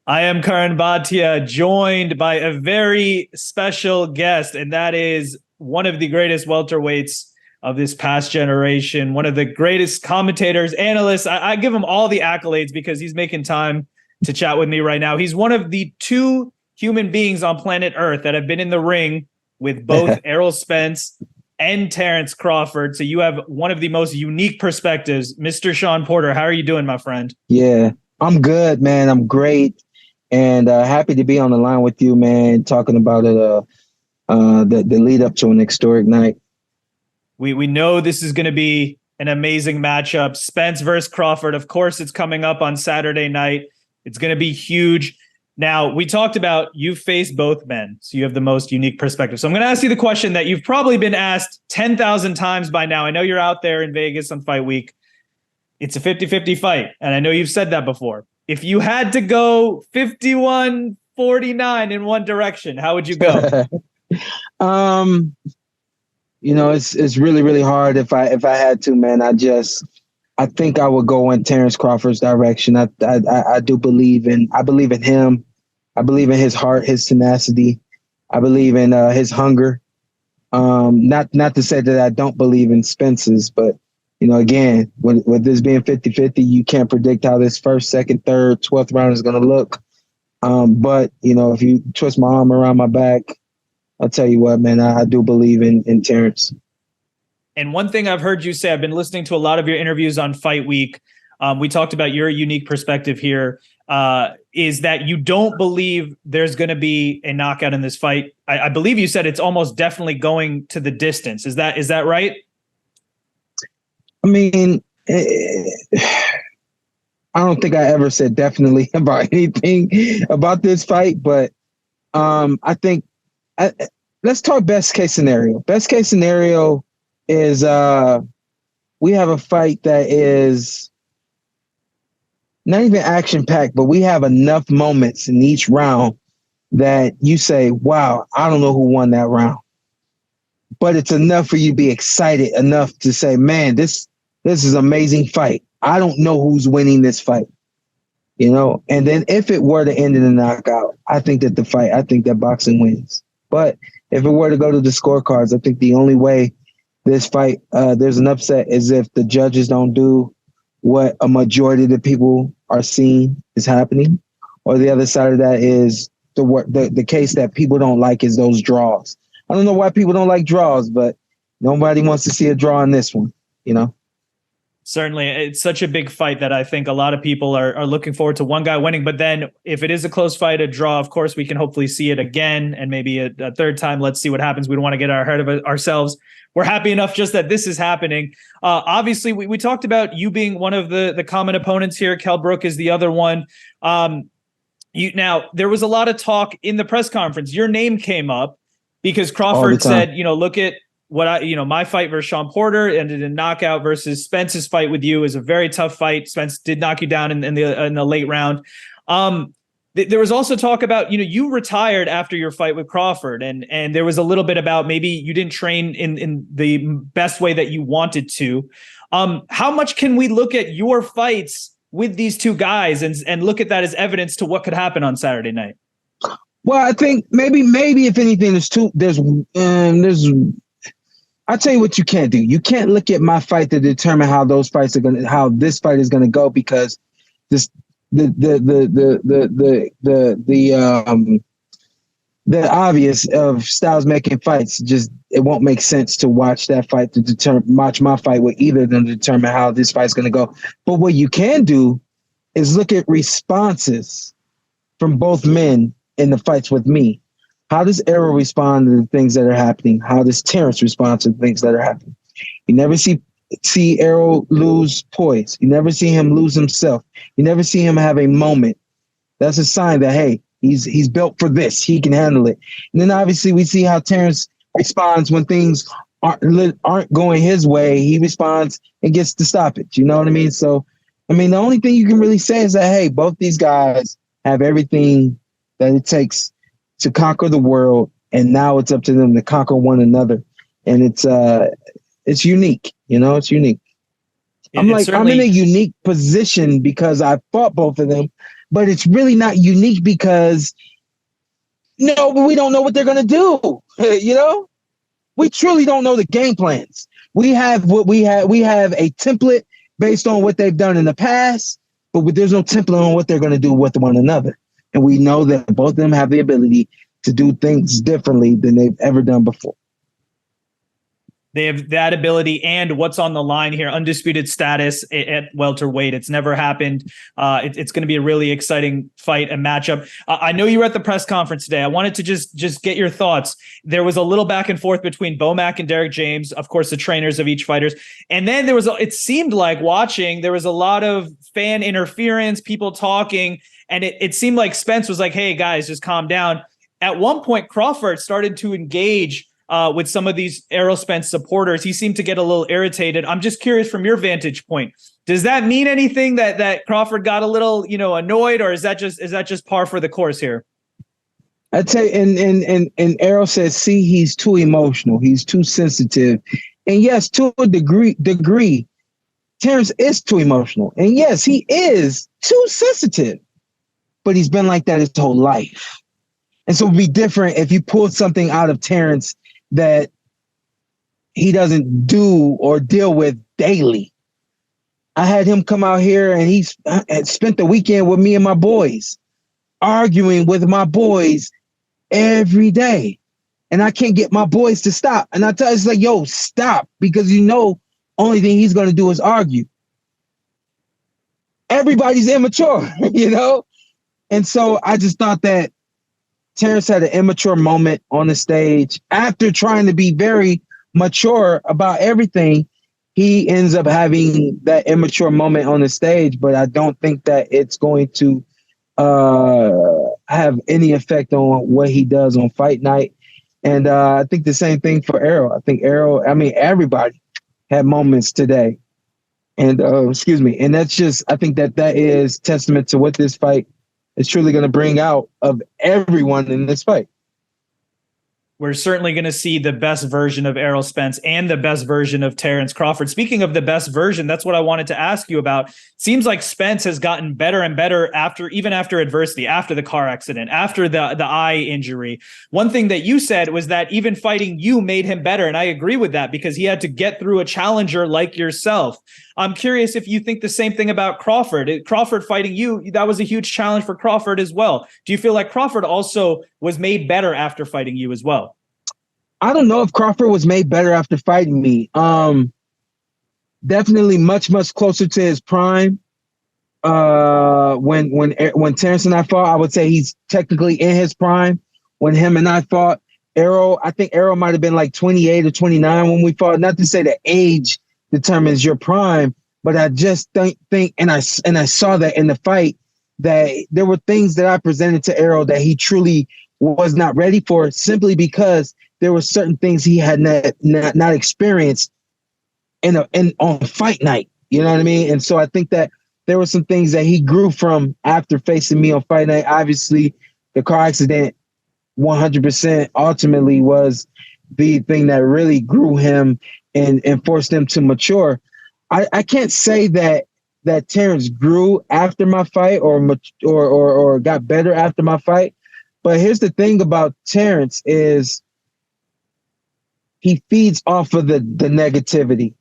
I am Curran Bhatia, joined by a very special guest, and that is one of the greatest welterweights of this past generation, one of the greatest commentators, analysts. I give him all the accolades because he's making time to chat with me right now. He's one of the two human beings on planet Earth that have been in the ring with both Errol Spence and Terence Crawford. So you have one of the most unique perspectives. Mr. Shawn Porter, how are you doing, my friend? Yeah, I'm good, man. I'm great. And happy to be on the line with you, man, talking about it, the lead up to an historic night. We know this is going to be an amazing matchup. Spence versus Crawford. Of course, it's coming up on Saturday night. It's going to be huge. Now, we talked about you faced both men, so you have the most unique perspective. So I'm going to ask you the question that you've probably been asked 10,000 times by now. I know you're out there in Vegas on fight week. It's a 50-50 fight, and I know you've said that before. If you had to go 51-49 in one direction, how would you go? It's really, really hard if I had to, man. I think I would go in Terence Crawford's direction. I believe in him. I believe in his heart, his tenacity. I believe in his hunger. Not to say that I don't believe in Spence's, but again, with this being 50-50, you can't predict how this first, second, third, 12th round is going to look. But if you twist my arm around my back, I'll tell you what, man, I do believe in Terence. And one thing I've heard you say, I've been listening to a lot of your interviews on Fight Week. We talked about your unique perspective here, is that you don't believe there's going to be a knockout in this fight. I believe you said it's almost definitely going to the distance. Is that right? I mean, I don't think I ever said definitely about anything about this fight, but I think let's talk best case scenario. Best case scenario is we have a fight that is not even action packed, but we have enough moments in each round that you say, wow, I don't know who won that round. But it's enough for you to be excited enough to say, man, this is an amazing fight. I don't know who's winning this fight, and then if it were to end in a knockout, I think that boxing wins. But if it were to go to the scorecards, I think the only way this fight, there's an upset is if the judges don't do what a majority of the people are seeing is happening, or the other side of that is the case that people don't like is those draws. I don't know why people don't like draws, but nobody wants to see a draw in this one, Certainly. It's such a big fight that I think a lot of people are looking forward to one guy winning. But then if it is a close fight, a draw, of course, we can hopefully see it again and maybe a third time. Let's see what happens. We don't want to get ahead of it ourselves. We're happy enough just that this is happening. Obviously, we talked about you being one of the common opponents here. Kell Brook is the other one. Now, there was a lot of talk in the press conference. Your name came up because Crawford said, look at what my fight versus Shawn Porter ended in knockout versus Spence's fight with you is a very tough fight. Spence did knock you down in the late round. There was also talk about, you retired after your fight with Crawford, and there was a little bit about maybe you didn't train in the best way that you wanted to. How much can we look at your fights with these two guys and look at that as evidence to what could happen on Saturday night? Well, I think maybe if anything, there's I'll tell you what you can't do. You can't look at my fight to determine how this fight is gonna go, because the obvious of Styles making fights, it won't make sense to watch that fight watch my fight with either of them to determine how this fight's gonna go. But what you can do is look at responses from both men in the fights with me. How does Errol respond to the things that are happening? How does Terence respond to the things that are happening? You never see Errol lose poise. You never see him lose himself. You never see him have a moment. That's a sign that, hey, he's built for this. He can handle it. And then obviously we see how Terence responds when things aren't going his way. He responds and gets to stop it. You know what I mean? So, the only thing you can really say is that, hey, both these guys have everything that it takes to conquer the world, and now it's up to them to conquer one another. And it's unique, it's unique. I'm in a unique position because I fought both of them, but it's really not unique because no, we don't know what they're going to do. We truly don't know the game plans. We have what we have. We have a template based on what they've done in the past, but there's no template on what they're going to do with one another. And we know that both of them have the ability to do things differently than they've ever done before. They have that ability and what's on the line here, undisputed status at welterweight. It's never happened. It's going to be a really exciting fight and matchup. I know you were at the press conference today. I wanted to just get your thoughts. There was a little back and forth between Bomac and Derek James, of course, the trainers of each fighters. And then it seemed like watching, there was a lot of fan interference, people talking, and it seemed like Spence was like, hey, guys, just calm down. At one point, Crawford started to engage with some of these Errol Spence supporters. He seemed to get a little irritated. I'm just curious from your vantage point, does that mean anything that Crawford got a little, annoyed, or is that just par for the course here? I'd say, and Errol says, see, he's too emotional. He's too sensitive. And yes, to a degree, Terence is too emotional. And yes, he is too sensitive, but he's been like that his whole life. And so it'd be different if you pulled something out of Terence that he doesn't do or deal with daily. I had him come out here and he spent the weekend with me and my boys, arguing with my boys every day. And I can't get my boys to stop. And I tell you, it's like, yo, stop, because only thing he's going to do is argue. Everybody's immature, And so I just thought that Terence had an immature moment on the stage. After trying to be very mature about everything, he ends up having that immature moment on the stage, but I don't think that it's going to have any effect on what he does on fight night. And I think the same thing for Errol. I think everybody had moments today. And and that's just, I think that is testament to what this fight is truly going to bring out of everyone in this fight. We're certainly going to see the best version of Errol Spence and the best version of Terence Crawford. Speaking of the best version, that's what I wanted to ask you about. Seems like Spence has gotten better and better after adversity, after the car accident, after the eye injury. One thing that you said was that even fighting you made him better. And I agree with that, because he had to get through a challenger like yourself. I'm curious if you think the same thing about Crawford. Crawford fighting you, that was a huge challenge for Crawford as well. Do you feel like Crawford also was made better after fighting you as well? I don't know if Crawford was made better after fighting me. Definitely much, much closer to his prime. When Terence and I fought, I would say he's technically in his prime. When him and I fought, I think Errol might have been like 28 or 29 when we fought. Not to say that age determines your prime, but I just think, and I saw that in the fight, that there were things that I presented to Errol that he truly was not ready for, simply because there were certain things he had not experienced on fight night. You know what I mean? And so I think that there were some things that he grew from after facing me on fight night. Obviously, the car accident 100% ultimately was the thing that really grew him and forced him to mature. I can't say that Terence grew after my fight or got better after my fight. But here's the thing about Terence is he feeds off of the negativity.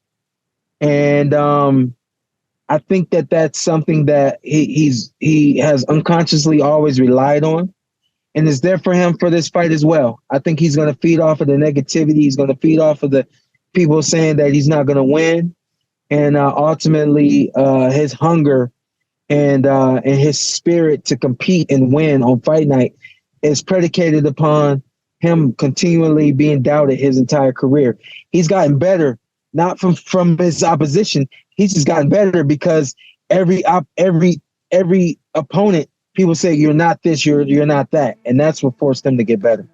And I think that that's something that he has unconsciously always relied on, and is there for him for this fight as well. I think he's going to feed off of the negativity. He's going to feed off of the people saying that he's not going to win. And ultimately his hunger and his spirit to compete and win on fight night is predicated upon him continually being doubted his entire career. He's gotten better, not from his opposition. He's just gotten better because every opponent, people say, you're not this, you're not that. And that's what forced him to get better.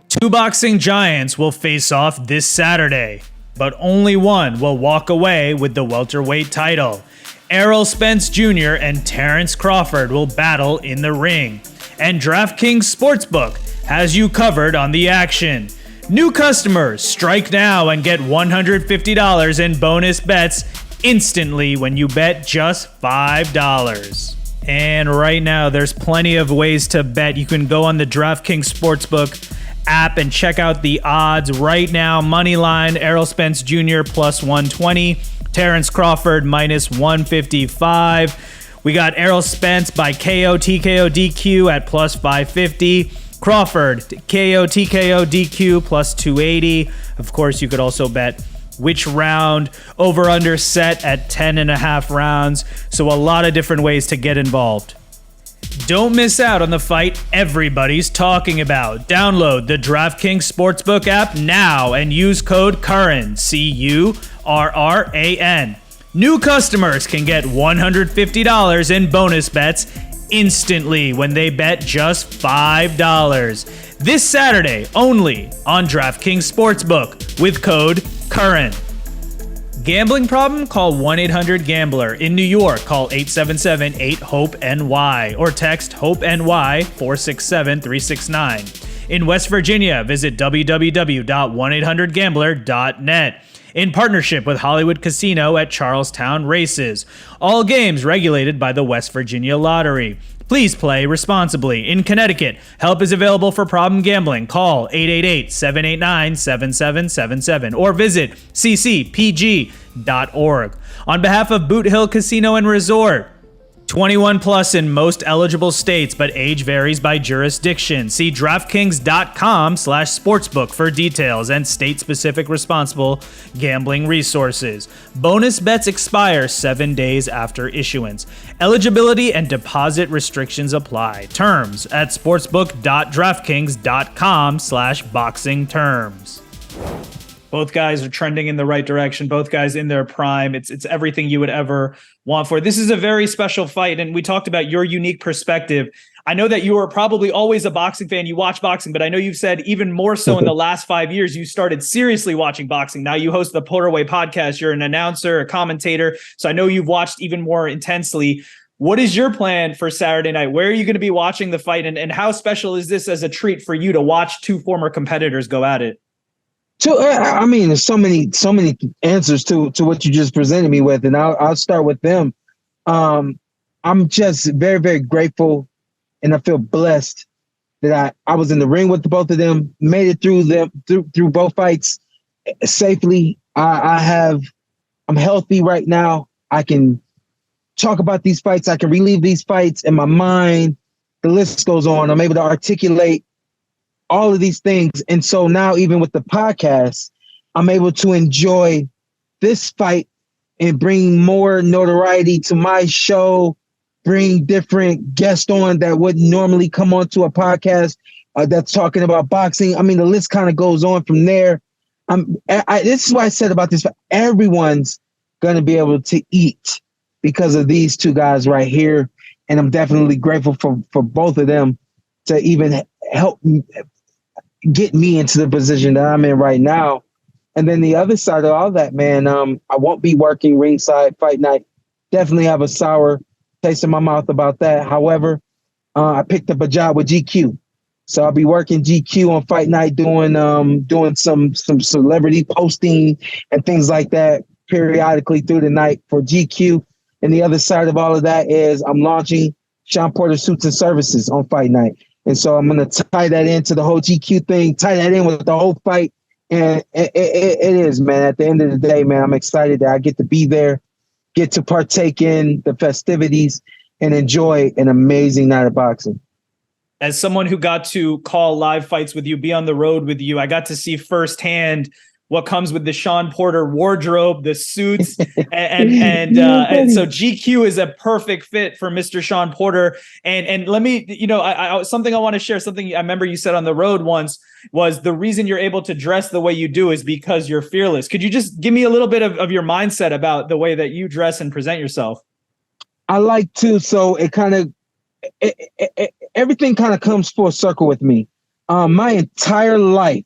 Two boxing giants will face off this Saturday, but only one will walk away with the welterweight title. Errol Spence Jr. and Terence Crawford will battle in the ring. And DraftKings Sportsbook has you covered on the action. New customers, strike now and get $150 in bonus bets instantly when you bet just $5. And right now, there's plenty of ways to bet. You can go on the DraftKings Sportsbook app and check out the odds right now. Money line, Errol Spence Jr. plus 120, Terence Crawford minus 155. We got Errol Spence by KO, TKO, DQ at plus 550. Crawford, KO, TKO, DQ plus 280. Of course, you could also bet which round, over under set at 10.5 rounds. So a lot of different ways to get involved. Don't miss out on the fight everybody's talking about. Download the DraftKings Sportsbook app now and use code Curran, CURRAN. New customers can get $150 in bonus bets instantly when they bet just $5. This Saturday only on DraftKings Sportsbook with code Curran. Gambling problem? Call 1-800-GAMBLER. In New York, call 877-8-HOPE-NY or text HOPE-NY 467-369. In West Virginia, visit www.1800gambler.net. In partnership with Hollywood Casino at Charlestown Races. All games regulated by the West Virginia Lottery. Please play responsibly. In Connecticut, help is available for problem gambling. Call 888-789-7777 or visit ccpg.org. On behalf of Boot Hill Casino and Resort, 21 plus in most eligible states, but age varies by jurisdiction. See DraftKings.com/sportsbook for details and state-specific responsible gambling resources. Bonus bets expire 7 days after issuance. Eligibility and deposit restrictions apply. Terms at sportsbook.draftkings.com/boxing terms. Both guys are trending in the right direction. Both guys in their prime. It's everything you would ever want for it. This is a very special fight, and we talked about your unique perspective. I know that you are probably always a boxing fan. You watch boxing, but I know you've said even more so in the last 5 years, you started seriously watching boxing. Now you host the Porterweight podcast. You're an announcer, a commentator. So I know you've watched even more intensely. What is your plan for Saturday night? Where are you going to be watching the fight? And how special is this as a treat for you to watch two former competitors go at it? So, I mean, there's so many answers to what you just presented me with, and I'll start with them. I'm just very, very grateful, and I feel blessed that I was in the ring with both of them, made it through both fights safely. I'm healthy right now. I can talk about these fights. I can relive these fights in my mind. The list goes on. I'm able to articulate all of these things. And so now, even with the podcast, I'm able to enjoy this fight and bring more notoriety to my show, bring different guests on that wouldn't normally come onto a podcast that's talking about boxing. I mean, the list kind of goes on from there. This is what I said about this. Everyone's going to be able to eat because of these two guys right here. And I'm definitely grateful for both of them to even help get me into the position that I'm in right now. And then the other side of all that, man, I won't be working ringside fight night. Definitely have a sour taste in my mouth about that. However, I picked up a job with GQ. So I'll be working GQ on fight night, doing some celebrity posting and things like that periodically through the night for GQ. And the other side of all of that is I'm launching Shawn Porter Suits and Services on fight night. And so I'm going to tie that into the whole GQ thing, tie that in with the whole fight. And it is, man, at the end of the day, man, I'm excited that I get to be there, get to partake in the festivities and enjoy an amazing night of boxing. As someone who got to call live fights with you, be on the road with you, I got to see firsthand what comes with the Shawn Porter wardrobe, the suits, and so GQ is a perfect fit for Mr. Shawn Porter. And let me, something I want to share, something I remember you said on the road once was the reason you're able to dress the way you do is because you're fearless. Could you just give me a little bit of your mindset about the way that you dress and present yourself? I like to, so it kind of, everything kind of comes full circle with me. My entire life,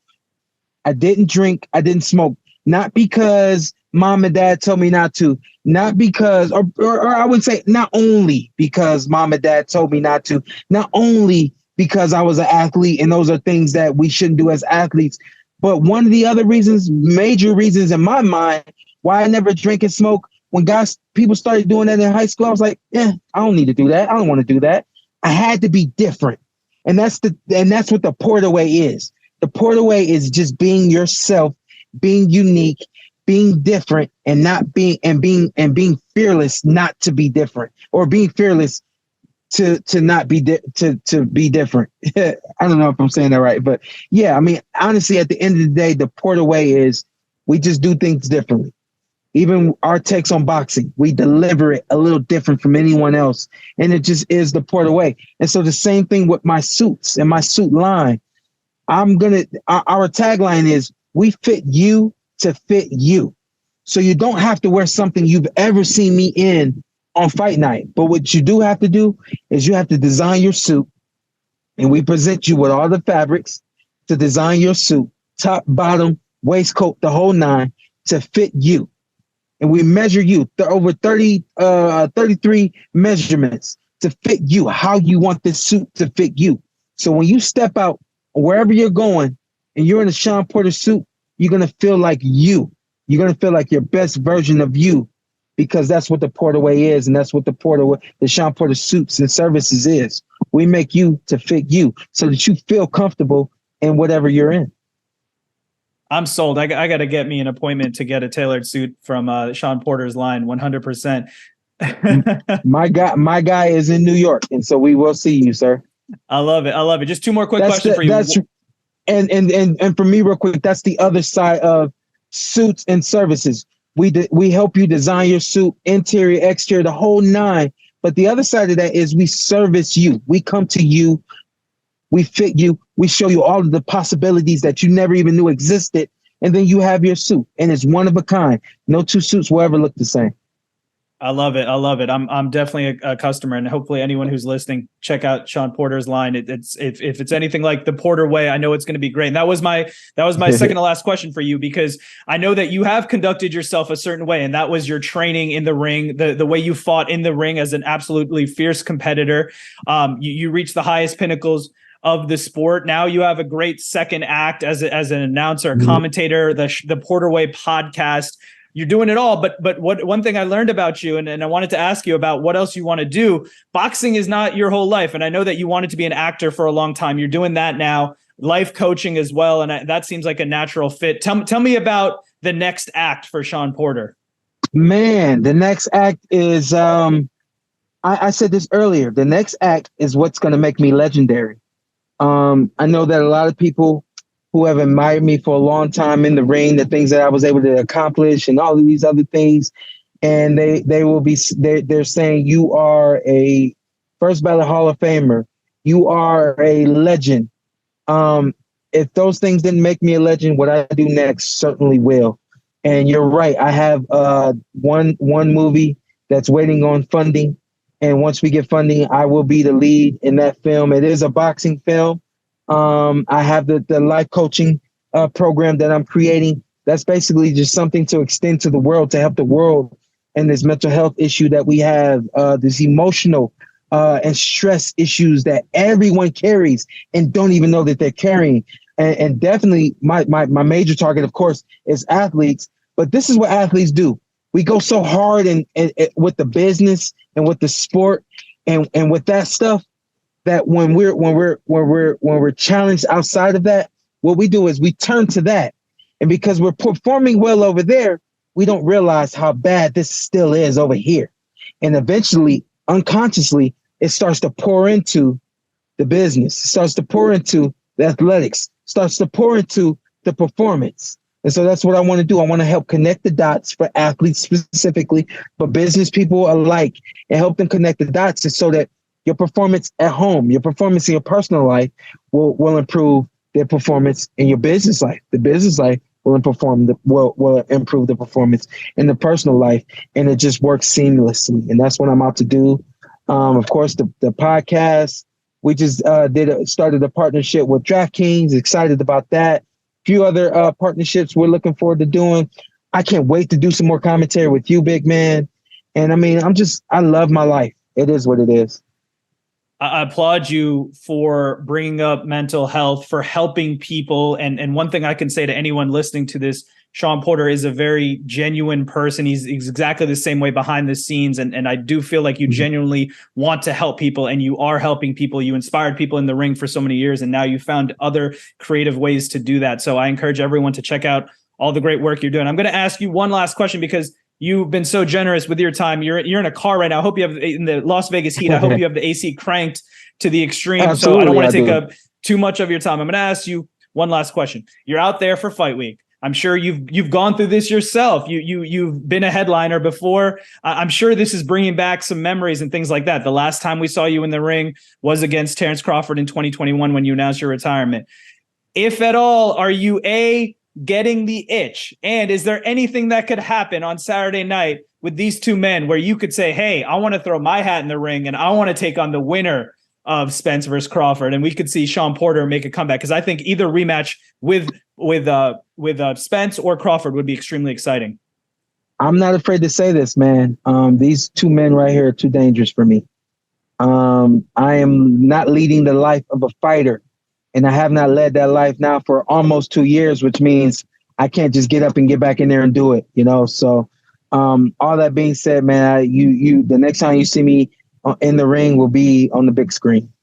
I didn't drink. I didn't smoke. Not because mom and dad told me not to. Not because, or I would say not only because mom and dad told me not to. Not only because I was an athlete and those are things that we shouldn't do as athletes. But one of the other reasons, major reasons in my mind, why I never drink and smoke when people started doing that in high school, I was like, I don't need to do that. I don't want to do that. I had to be different. And that's what the Porter way is. The Porter way is just being yourself, being unique, being different, and being fearless not to be different, or being fearless to not be to be different. I don't know if I'm saying that right, but yeah, I mean, honestly, at the end of the day, the Porter way is we just do things differently. Even our takes on boxing, we deliver it a little different from anyone else, and it just is the Porter way. And so the same thing with my suits and my suit line. Our tagline is we fit you to fit you. So you don't have to wear something you've ever seen me in on fight night. But what you do have to do is you have to design your suit, and we present you with all the fabrics to design your suit, top, bottom, waistcoat, the whole nine, to fit you. And we measure you over 33 measurements to fit you, how you want this suit to fit you. So when you step out wherever you're going and you're in a Shawn Porter suit, you're going to feel like you. You're going to feel like your best version of you, because that's what the Porter way is. And that's what the Shawn Porter suits and services is. We make you to fit you so that you feel comfortable in whatever you're in. I'm sold. I got to get me an appointment to get a tailored suit from Shawn Porter's line. 100%. My guy is in New York, and so we will see you, sir. I love it. Just two more quick questions for you. And for me, real quick, that's the other side of suits and services. We help you design your suit, interior, exterior, the whole nine. But the other side of that is we service you. We come to you. We fit you. We show you all of the possibilities that you never even knew existed. And then you have your suit, and it's one of a kind. No two suits will ever look the same. I love it. I'm definitely a customer, and hopefully anyone who's listening, check out Shawn Porter's line. If it's anything like the Porter way, I know it's going to be great. And that was my second to last question for you, because I know that you have conducted yourself a certain way, and that was your training in the ring, the way you fought in the ring as an absolutely fierce competitor. You reached the highest pinnacles of the sport. Now you have a great second act as an announcer, a commentator, the Porter Way podcast. You're doing it all. But one thing I learned about you, and I wanted to ask you about what else you want to do. Boxing is not your whole life. And I know that you wanted to be an actor for a long time. You're doing that now, life coaching as well. And that seems like a natural fit. Tell me about the next act for Shawn Porter. Man, the next act is, I said this earlier, the next act is what's going to make me legendary. I know that a lot of people who have admired me for a long time in the ring, the things that I was able to accomplish and all of these other things. And they're saying you are a first ballot Hall of Famer. You are a legend. If those things didn't make me a legend, what I do next certainly will. And you're right. I have one movie that's waiting on funding. And once we get funding, I will be the lead in that film. It is a boxing film. I have the life coaching program that I'm creating. That's basically just something to extend to the world, to help the world and this mental health issue that we have, this emotional and stress issues that everyone carries and don't even know that they're carrying. And definitely my major target, of course, is athletes. But this is what athletes do. We go so hard and with the business and with the sport and with that stuff, that when we're challenged outside of that, what we do is we turn to that. And because we're performing well over there, we don't realize how bad this still is over here. And eventually, unconsciously, it starts to pour into the business. It starts to pour into the athletics, starts to pour into the performance. And so that's what I want to do. I want to help connect the dots for athletes specifically, but business people alike, and help them connect the dots so that your performance at home, your performance in your personal life will improve their performance in your business life. The business life will improve the performance in the personal life, and it just works seamlessly. And that's what I'm out to do. Of course, the podcast, we just started a partnership with DraftKings. Excited about that. A few other partnerships we're looking forward to doing. I can't wait to do some more commentary with you, big man. And I mean, I love my life. It is what it is. I applaud you for bringing up mental health, for helping people. And one thing I can say to anyone listening to this Shawn Porter is a very genuine person. He's exactly the same way behind the scenes. And I do feel like you genuinely want to help people, and you are helping people. You inspired people in the ring for so many years, and now you found other creative ways to do that. So I encourage everyone to check out all the great work you're doing. I'm going to ask you one last question because you've been so generous with your time. You're in a car right now. I hope you have, in the Las Vegas heat, I hope you have the AC cranked to the extreme. Absolutely, so I don't want to take up too much of your time. I'm going to ask you one last question. You're out there for fight week. I'm sure you've gone through this yourself. You've been a headliner before. I'm sure this is bringing back some memories and things like that. The last time we saw you in the ring was against Terence Crawford in 2021 when you announced your retirement. If at all, are you getting the itch? And is there anything that could happen on Saturday night with these two men where you could say, hey, I want to throw my hat in the ring and I want to take on the winner of Spence versus Crawford, and we could see Shawn Porter make a comeback? Because I think either rematch with Spence or Crawford would be extremely exciting. I'm not afraid to say this, man. These two men right here are too dangerous for me. I am not leading the life of a fighter, and I have not led that life now for almost 2 years, which means I can't just get up and get back in there and do it, So all that being said, man, the next time you see me in the ring will be on the big screen.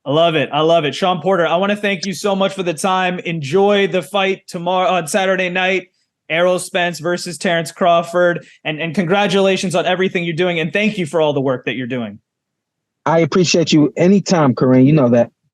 I love it. Shawn Porter, I want to thank you so much for the time. Enjoy the fight tomorrow on Saturday night, Errol Spence versus Terence Crawford. And congratulations on everything you're doing. And thank you for all the work that you're doing. I appreciate you anytime, Curran. You know that.